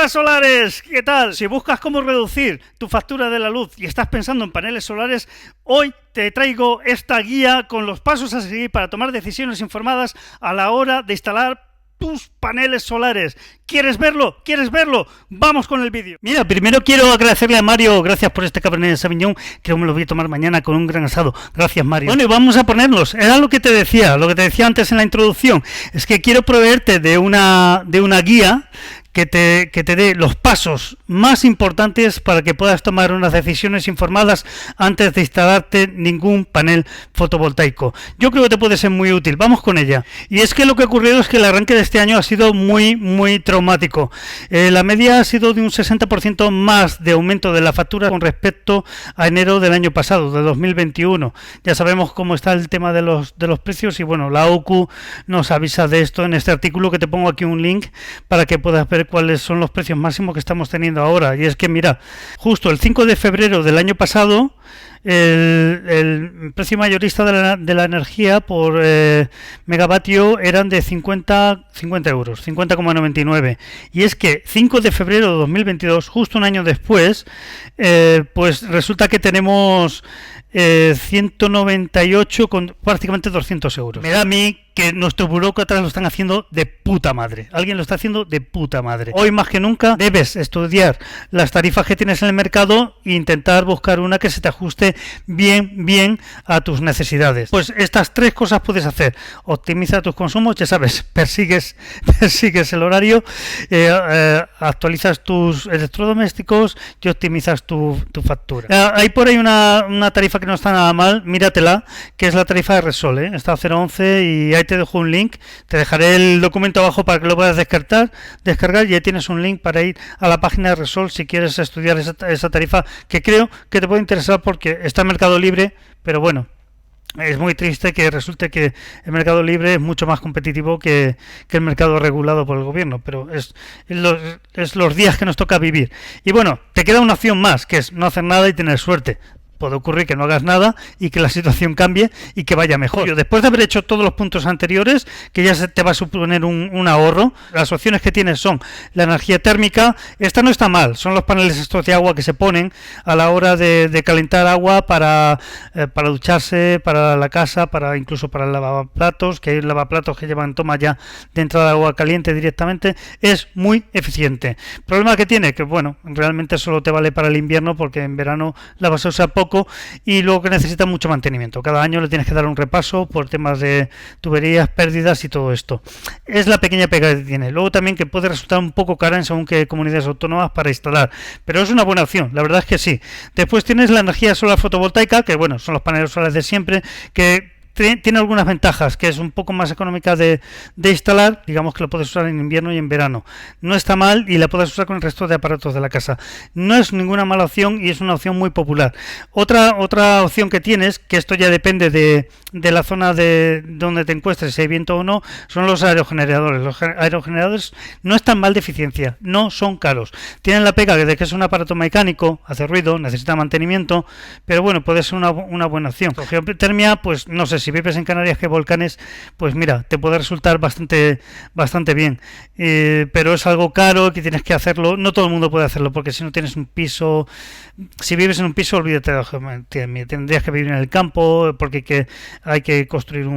Hola solares, ¿qué tal? Si buscas cómo reducir tu factura de la luz y estás pensando en paneles solares, hoy te traigo esta guía con los pasos a seguir para tomar decisiones informadas a la hora de instalar tus paneles solares. ¿Quieres verlo? ¿Quieres verlo? Vamos con el vídeo. Mira, primero quiero agradecerle a Mario, gracias por este Cabernet de Sauvignon, que me lo voy a tomar mañana con un gran asado. Gracias, Mario. Bueno, y vamos a ponerlos. Era lo que te decía antes en la introducción, es que quiero proveerte de una guía que te dé los pasos más importantes para que puedas tomar unas decisiones informadas antes de instalarte ningún panel fotovoltaico. Yo creo que te puede ser muy útil. Vamos con ella. Y es que lo que ha ocurrido es que el arranque de este año ha sido muy traumático. La media ha sido de un 60% más de aumento de la factura con respecto a enero del año pasado, de 2021. Ya sabemos cómo está el tema de los precios y bueno, la OCU nos avisa de esto en este artículo, que te pongo aquí un link para que puedas ver cuáles son los precios máximos que estamos teniendo ahora. Y es que mira, justo el 5 de febrero del año pasado el precio mayorista de la energía por megavatio eran de 50 euros, 50,99. Y es que 5 de febrero de 2022, justo un año después, pues resulta que tenemos 198 con prácticamente 200 euros. Me da a mí que nuestros burócratas lo están haciendo de puta madre. Alguien lo está haciendo de puta madre. Hoy más que nunca debes estudiar las tarifas que tienes en el mercado e intentar buscar una que se te ajuste bien a tus necesidades. Pues estas tres cosas puedes hacer. Optimiza tus consumos, ya sabes, persigues el horario, actualizas tus electrodomésticos y optimizas tu factura. Hay por ahí una tarifa que no está nada mal, míratela, que es la tarifa de Repsol, está a 0,11 y ahí te dejo un link, te dejaré el documento abajo para que lo puedas descargar y ahí tienes un link para ir a la página de Repsol si quieres estudiar esa tarifa, que creo que te puede interesar porque está en Mercado Libre, pero bueno, es muy triste que resulte que el mercado libre es mucho más competitivo que el mercado regulado por el gobierno, pero es los días que nos toca vivir. Y bueno, te queda una opción más, que es no hacer nada y tener suerte. Puede ocurrir que no hagas nada y que la situación cambie y que vaya mejor. Después de haber hecho todos los puntos anteriores, que ya te va a suponer un ahorro, las opciones que tienes son la energía térmica. Esta no está mal, son los paneles estos de agua que se ponen a la hora de calentar agua para ducharse, para la casa, incluso para el lavaplatos, que hay lavaplatos que llevan toma ya de entrada de agua caliente directamente. Es muy eficiente. ¿Problema que tiene? Que bueno, realmente solo te vale para el invierno porque en verano la vas a usar poco y luego que necesita mucho mantenimiento. Cada año le tienes que dar un repaso por temas de tuberías, pérdidas y todo esto. Es la pequeña pega que tiene. Luego también que puede resultar un poco cara en según qué comunidades autónomas para instalar, pero es una buena opción, la verdad es que sí. Después tienes la energía solar fotovoltaica, que bueno, son los paneles solares de siempre, que tiene algunas ventajas, que es un poco más económica de instalar, digamos que lo puedes usar en invierno y en verano. No está mal y la puedes usar con el resto de aparatos de la casa. No es ninguna mala opción y es una opción muy popular. Otra opción que tienes, que esto ya depende de la zona de donde te encuentres, si hay viento o no, son los aerogeneradores. Los aerogeneradores no están mal de eficiencia, no son caros. Tienen la pega de que es un aparato mecánico, hace ruido, necesita mantenimiento, pero bueno, puede ser una buena opción. La geotermia, pues no sé, si vives en Canarias que hay volcanes, pues mira, te puede resultar bastante bien, pero es algo caro que tienes que hacerlo. No todo el mundo puede hacerlo porque si no tienes un piso, si vives en un piso, olvídate, tendrías que vivir en el campo porque hay que construir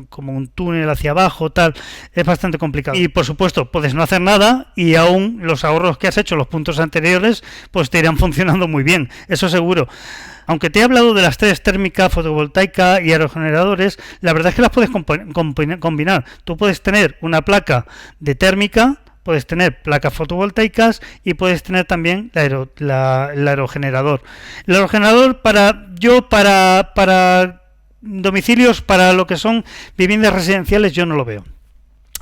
como un túnel hacia abajo, tal, es bastante complicado. Y por supuesto, puedes no hacer nada y aún los ahorros que has hecho los puntos anteriores, pues te irán funcionando muy bien, eso seguro. Aunque te he hablado de las tres, térmica, fotovoltaica y aerogeneradores, la verdad es que las puedes combinar. Tú puedes tener una placa de térmica, puedes tener placas fotovoltaicas y puedes tener también el aerogenerador. El aerogenerador para domicilios, para lo que son viviendas residenciales, yo no lo veo.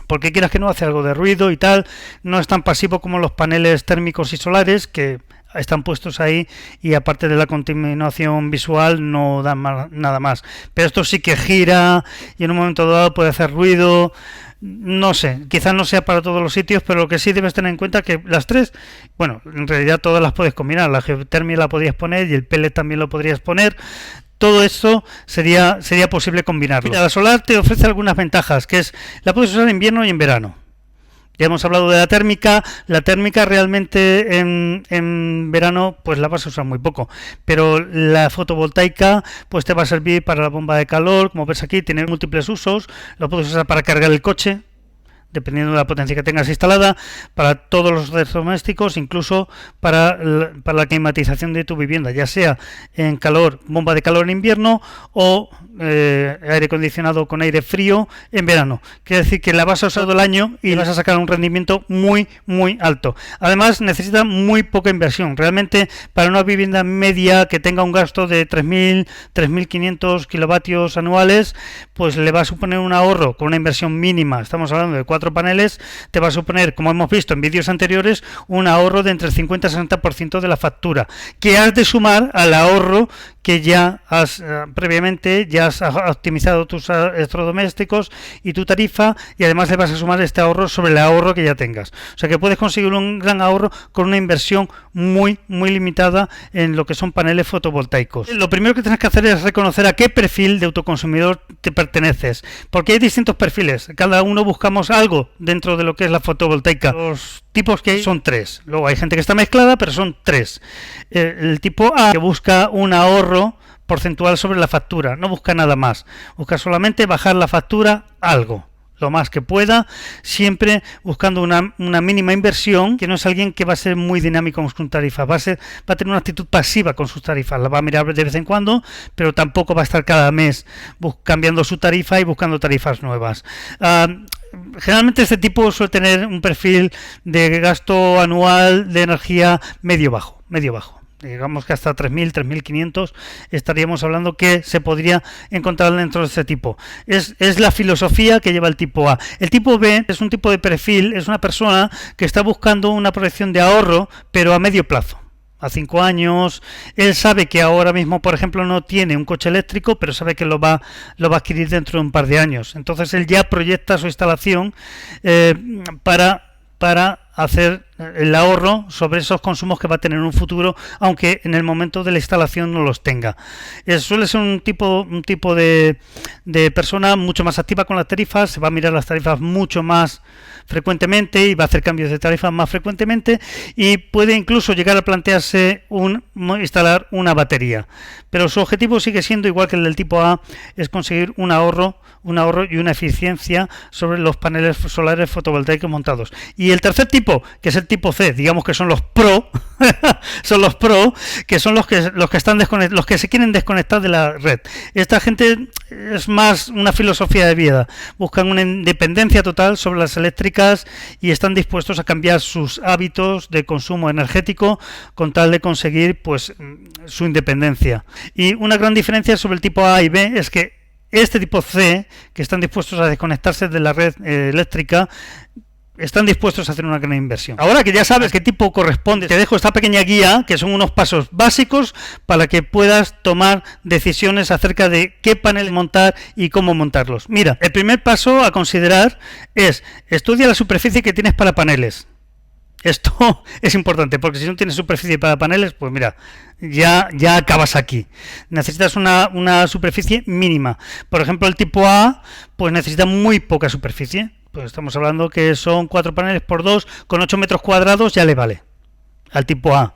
Porque quieras que no, hace algo de ruido y tal, no es tan pasivo como los paneles térmicos y solares, que están puestos ahí y aparte de la contaminación visual no dan nada más. Pero esto sí que gira y en un momento dado puede hacer ruido. No sé, quizás no sea para todos los sitios, pero lo que sí debes tener en cuenta que las tres, bueno, en realidad todas las puedes combinar. La geotermia la podrías poner y el pellet también lo podrías poner. Todo esto sería posible combinarlo. Mira, la solar te ofrece algunas ventajas, que es la puedes usar en invierno y en verano. Ya hemos hablado de la térmica. La térmica realmente en verano pues la vas a usar muy poco, pero la fotovoltaica pues te va a servir para la bomba de calor, como ves aquí, tiene múltiples usos. Lo puedes usar para cargar el coche, dependiendo de la potencia que tengas instalada, para todos los electrodomésticos, incluso para la climatización de tu vivienda, ya sea en calor, bomba de calor en invierno o aire acondicionado con aire frío en verano. Quiere decir que la vas a usar todo el año y vas a sacar un rendimiento muy alto. Además necesita muy poca inversión. Realmente para una vivienda media que tenga un gasto de 3.500 kilovatios anuales, pues le va a suponer un ahorro con una inversión mínima. Estamos hablando de 4 paneles, te va a suponer, como hemos visto en vídeos anteriores, un ahorro de entre el 50 y 60% de la factura, que has de sumar al ahorro que ya has previamente ya has optimizado tus electrodomésticos y tu tarifa, y además le vas a sumar este ahorro sobre el ahorro que ya tengas. O sea que puedes conseguir un gran ahorro con una inversión muy limitada en lo que son paneles fotovoltaicos. Lo primero que tienes que hacer es reconocer a qué perfil de autoconsumidor te perteneces, porque hay distintos perfiles, cada uno buscamos algo dentro de lo que es la fotovoltaica. Los tipos que hay son 3, luego hay gente que está mezclada, pero son 3. El tipo A, que busca un ahorro porcentual sobre la factura, no busca nada más, busca solamente bajar la factura algo, lo más que pueda, siempre buscando una mínima inversión, que no es alguien que va a ser muy dinámico con sus tarifas, va a tener una actitud pasiva con sus tarifas, la va a mirar de vez en cuando, pero tampoco va a estar cada mes cambiando su tarifa y buscando tarifas nuevas. Generalmente este tipo suele tener un perfil de gasto anual de energía medio bajo. Digamos que hasta 3.000, 3.500 estaríamos hablando que se podría encontrar dentro de ese tipo. Es la filosofía que lleva el tipo A. El tipo B es un tipo de perfil, es una persona que está buscando una proyección de ahorro, pero a medio plazo, a 5 años. Él sabe que ahora mismo, por ejemplo, no tiene un coche eléctrico, pero sabe que lo va a adquirir dentro de un par de años. Entonces él ya proyecta su instalación para hacer el ahorro sobre esos consumos que va a tener en un futuro, aunque en el momento de la instalación no los tenga. Suele ser un tipo de persona mucho más activa con las tarifas, se va a mirar las tarifas mucho más frecuentemente y va a hacer cambios de tarifas más frecuentemente, y puede incluso llegar a plantearse instalar una batería. Pero su objetivo sigue siendo igual que el del tipo A, es conseguir un ahorro y una eficiencia sobre los paneles solares fotovoltaicos montados. Y el tercer tipo, que es el tipo C, digamos que son los pro, que son los que están los que se quieren desconectar de la red. Esta gente es más una filosofía de vida, buscan una independencia total sobre las eléctricas y están dispuestos a cambiar sus hábitos de consumo energético con tal de conseguir pues su independencia. Y una gran diferencia sobre el tipo A y B es que este tipo C, que están dispuestos a desconectarse de la red eléctrica, están dispuestos a hacer una gran inversión. Ahora que ya sabes qué tipo corresponde, te dejo esta pequeña guía, que son unos pasos básicos para que puedas tomar decisiones acerca de qué panel montar y cómo montarlos. Mira, el primer paso a considerar es: estudia la superficie que tienes para paneles. Esto es importante, porque si no tienes superficie para paneles, pues mira, ya acabas aquí. Necesitas una superficie mínima. Por ejemplo, el tipo A pues necesita muy poca superficie. Pues estamos hablando que son 4 paneles por 2, con 8 metros cuadrados ya le vale al tipo A,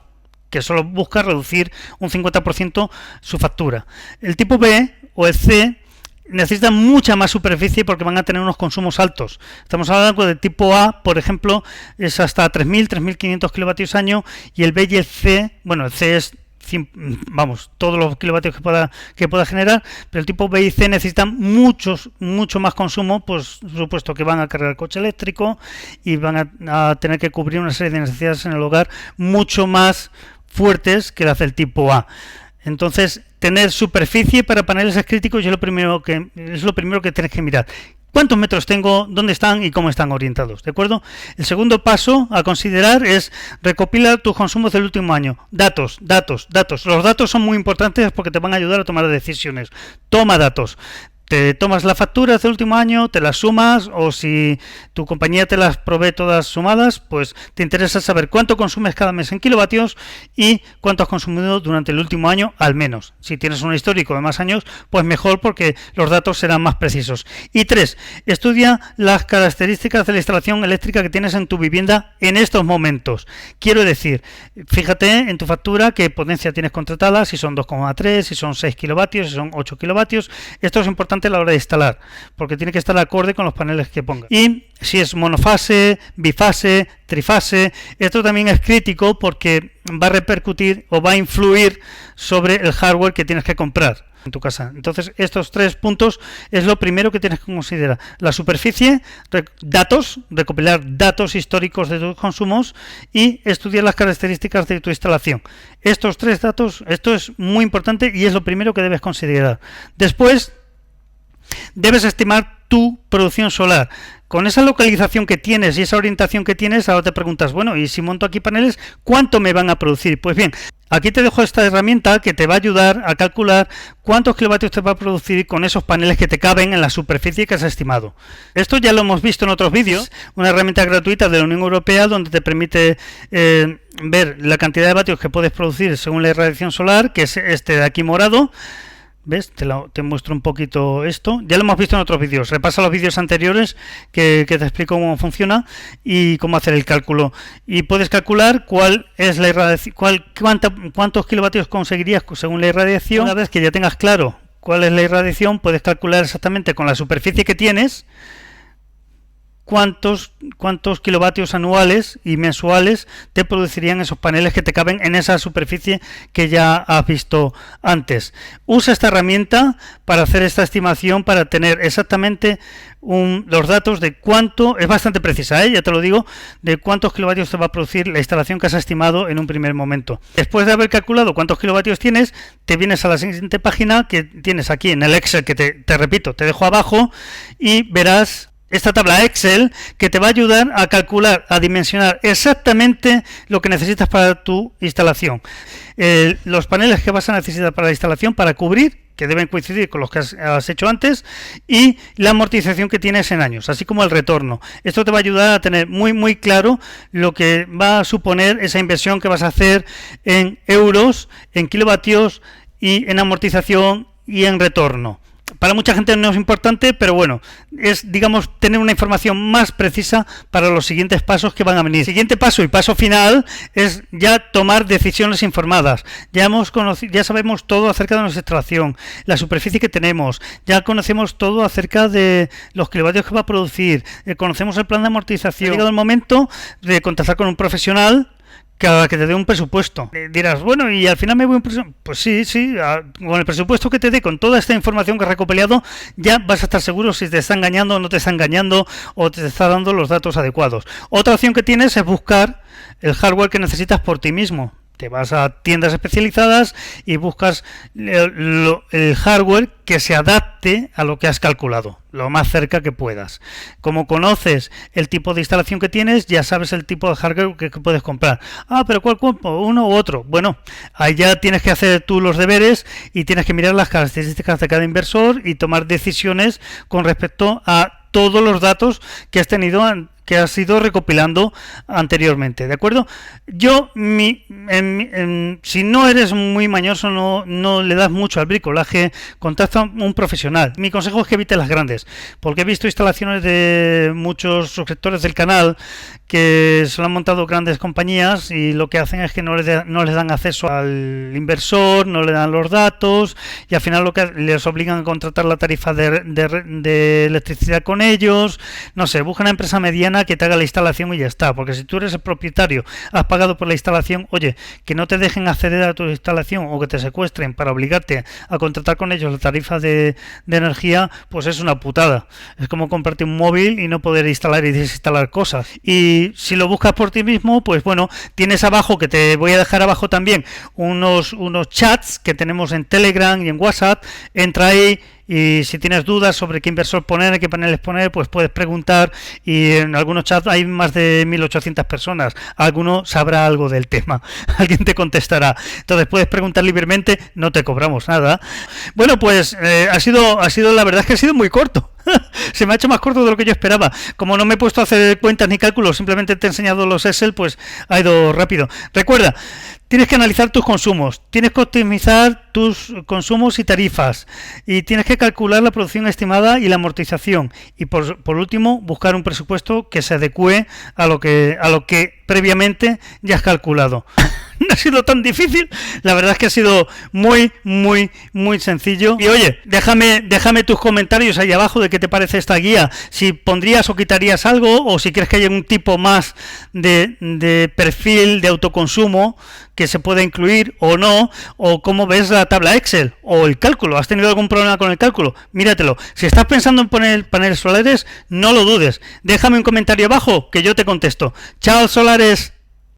que solo busca reducir un 50% su factura. El tipo B o el C necesitan mucha más superficie porque van a tener unos consumos altos. Estamos hablando del tipo A, por ejemplo, es hasta 3.000, 3.500 kilovatios año, y el B y el C, bueno, el C es todos los kilovatios que pueda generar, pero el tipo B y C necesitan mucho más consumo, pues supuesto que van a cargar el coche eléctrico y van a tener que cubrir una serie de necesidades en el hogar mucho más fuertes que las del tipo A. Entonces, tener superficie para paneles es crítico y es lo primero que tienes que mirar. ¿Cuántos metros tengo? ¿Dónde están? ¿Y cómo están orientados? ¿De acuerdo? El segundo paso a considerar es recopilar tus consumos del último año. Datos. Los datos son muy importantes porque te van a ayudar a tomar decisiones. Toma datos. te tomas las facturas del último año, te las sumas, o si tu compañía te las provee todas sumadas, pues te interesa saber cuánto consumes cada mes en kilovatios y cuánto has consumido durante el último año al menos. Si tienes un histórico de más años, pues mejor, porque los datos serán más precisos. Y 3, estudia las características de la instalación eléctrica que tienes en tu vivienda en estos momentos. Quiero decir, fíjate en tu factura qué potencia tienes contratada, si son 2,3, si son 6 kilovatios, si son 8 kilovatios. Esto es importante a la hora de instalar, porque tiene que estar acorde con los paneles que pongas. Y si es monofase, bifase, trifase, esto también es crítico porque va a repercutir o va a influir sobre el hardware que tienes que comprar en tu casa. Entonces, estos 3 puntos es lo primero que tienes que considerar: la superficie, datos, recopilar datos históricos de tus consumos y estudiar las características de tu instalación. Estos 3 datos, esto es muy importante y es lo primero que debes considerar. Después, debes estimar tu producción solar. Con esa localización que tienes y esa orientación que tienes, ahora te preguntas, bueno, y si monto aquí paneles, ¿cuánto me van a producir? Pues bien, aquí te dejo esta herramienta que te va a ayudar a calcular cuántos kilovatios te va a producir con esos paneles que te caben en la superficie que has estimado. Esto ya lo hemos visto en otros vídeos, una herramienta gratuita de la Unión Europea donde te permite ver la cantidad de vatios que puedes producir según la irradiación solar, que es este de aquí morado. ¿Ves? Te muestro un poquito esto. Ya lo hemos visto en otros vídeos. Repasa los vídeos anteriores que te explico cómo funciona y cómo hacer el cálculo. Y puedes calcular cuál es la irradiación, cuántos kilovatios conseguirías según la irradiación. Una vez que ya tengas claro cuál es la irradiación, puedes calcular exactamente con la superficie que tienes cuántos kilovatios anuales y mensuales te producirían esos paneles que te caben en esa superficie que ya has visto antes. Usa esta herramienta para hacer esta estimación, para tener exactamente los datos de cuánto, es bastante precisa, ya te lo digo, de cuántos kilovatios te va a producir la instalación que has estimado en un primer momento. Después de haber calculado cuántos kilovatios tienes, te vienes a la siguiente página que tienes aquí en el Excel, que te repito, te dejo abajo, y verás esta tabla Excel que te va a ayudar a calcular, a dimensionar exactamente lo que necesitas para tu instalación. Los paneles que vas a necesitar para la instalación, para cubrir, que deben coincidir con los que has hecho antes, y la amortización que tienes en años, así como el retorno. Esto te va a ayudar a tener muy claro lo que va a suponer esa inversión que vas a hacer en euros, en kilovatios y en amortización y en retorno. Para mucha gente no es importante, pero bueno, es, digamos, tener una información más precisa para los siguientes pasos que van a venir. El siguiente paso y paso final es ya tomar decisiones informadas. Ya sabemos todo acerca de nuestra instalación, la superficie que tenemos, ya conocemos todo acerca de los kilovatios que va a producir, conocemos el plan de amortización. Ha llegado el momento de contactar con un profesional que te dé un presupuesto. Dirás, bueno, y al final me voy a un presupuesto. Pues sí, con el presupuesto que te dé, con toda esta información que has recopilado, ya vas a estar seguro si te está engañando o no te está engañando, o te está dando los datos adecuados. Otra opción que tienes es buscar el hardware que necesitas por ti mismo. Te vas a tiendas especializadas y buscas el hardware que se adapte a lo que has calculado, lo más cerca que puedas. Como conoces el tipo de instalación que tienes, ya sabes el tipo de hardware que puedes comprar. Pero ¿cuál compro? ¿Uno u otro? Bueno, ahí ya tienes que hacer tú los deberes y tienes que mirar las características de cada inversor y tomar decisiones con respecto a todos los datos que has tenido, que has ido recopilando anteriormente, ¿de acuerdo? Si no eres muy mañoso, no le das mucho al bricolaje, contacta a un profesional. Mi consejo es que evites las grandes, porque he visto instalaciones de muchos suscriptores del canal que se lo han montado grandes compañías y lo que hacen es que no les dan acceso al inversor, no le dan los datos y al final lo que les obligan a contratar la tarifa de electricidad con ellos. No sé, busca una empresa mediana que te haga la instalación y ya está, porque si tú eres el propietario, has pagado por la instalación, oye, que no te dejen acceder a tu instalación o que te secuestren para obligarte a contratar con ellos la tarifa de energía, pues es una putada. Es como comprarte un móvil y no poder instalar y desinstalar cosas. Y si lo buscas por ti mismo, pues bueno, tienes abajo, que te voy a dejar abajo también, unos chats que tenemos en Telegram y en WhatsApp. Entra ahí y si tienes dudas sobre qué inversor poner, qué paneles poner, pues puedes preguntar, y en algunos chats hay más de 1800 personas, alguno sabrá algo del tema, alguien te contestará, entonces puedes preguntar libremente, no te cobramos nada. Bueno, pues ha sido la verdad es que ha sido muy corto. Se me ha hecho más corto de lo que yo esperaba. Como no me he puesto a hacer cuentas ni cálculos, simplemente te he enseñado los Excel, pues ha ido rápido. Recuerda, tienes que analizar tus consumos, tienes que optimizar tus consumos y tarifas, y tienes que calcular la producción estimada y la amortización, y por último buscar un presupuesto que se adecue a lo que previamente ya has calculado. No ha sido tan difícil, la verdad es que ha sido muy sencillo. Y oye, déjame tus comentarios ahí abajo de qué te parece esta guía, si pondrías o quitarías algo, o si crees que hay un tipo más de perfil de autoconsumo que se pueda incluir o no, o cómo ves la tabla Excel o el cálculo. ¿Has tenido algún problema con el cálculo? Míratelo. Si estás pensando en poner paneles solares, no lo dudes, déjame un comentario abajo que yo te contesto. Chao, solares.